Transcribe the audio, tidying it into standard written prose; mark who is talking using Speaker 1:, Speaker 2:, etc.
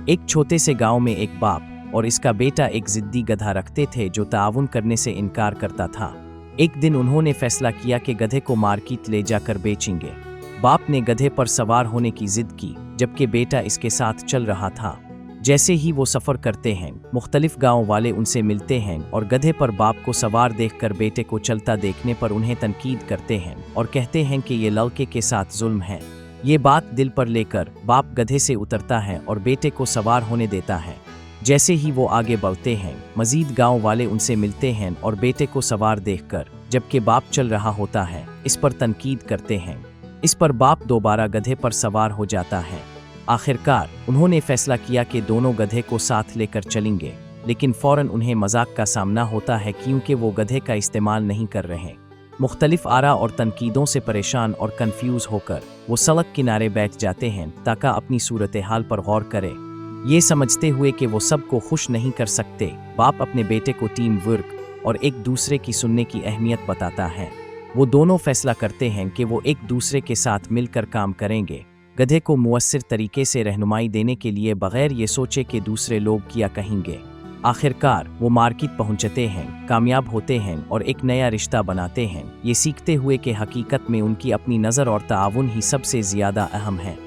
Speaker 1: एक छोटे से गांव में एक बाप और इसका बेटा एक जिद्दी गधा रखते थे जो ताउन करने से इनकार करता था। एक दिन उन्होंने फैसला किया कि गधे को मार्केट ले जाकर बेचेंगे। बाप ने गधे पर सवार होने की जिद की, जबकि बेटा इसके साथ चल रहा था। जैसे ही वो सफ़र करते हैं, मुख्तलिफ गांव वाले उनसे मिलते हैं और गधे पर बाप को सवार देखकर बेटे को चलता देखने पर उन्हें तनकीद करते हैं और कहते हैं कि ये लड़के के साथ जुल्म है। ये बात दिल पर लेकर बाप गधे से उतरता है और बेटे को सवार होने देता है। जैसे ही वो आगे बढ़ते हैं, मजीद गांव वाले उनसे मिलते हैं और बेटे को सवार देखकर, जबकि बाप चल रहा होता है, इस पर तनकीद करते हैं। इस पर बाप दोबारा गधे पर सवार हो जाता है। आखिरकार उन्होंने फैसला किया कि दोनों गधे को साथ लेकर चलेंगे, लेकिन फौरन उन्हें मजाक का सामना होता है क्योंकि वो गधे का इस्तेमाल नहीं कर रहे। मुख्तलिफ आरा और तनकीदों से परेशान और कंफ्यूज होकर वो सड़क किनारे बैठ जाते हैं ताकि अपनी सूरत हाल पर गौर करे। ये समझते हुए कि वो सबको खुश नहीं कर सकते, बाप अपने बेटे को टीम वर्क और एक दूसरे की सुनने की अहमियत बताता है। वो दोनों फैसला करते हैं कि वो एक दूसरे के साथ मिलकर काम करेंगे, गधे को मुअस्सिर तरीके से रहनुमाई देने के लिए, बगैर ये सोचे कि दूसरे लोग क्या कहेंगे। आखिरकार वो मार्केट पहुंचते हैं, कामयाब होते हैं और एक नया रिश्ता बनाते हैं, ये सीखते हुए कि हकीकत में उनकी अपनी नज़र और ताउन ही सबसे ज़्यादा अहम है।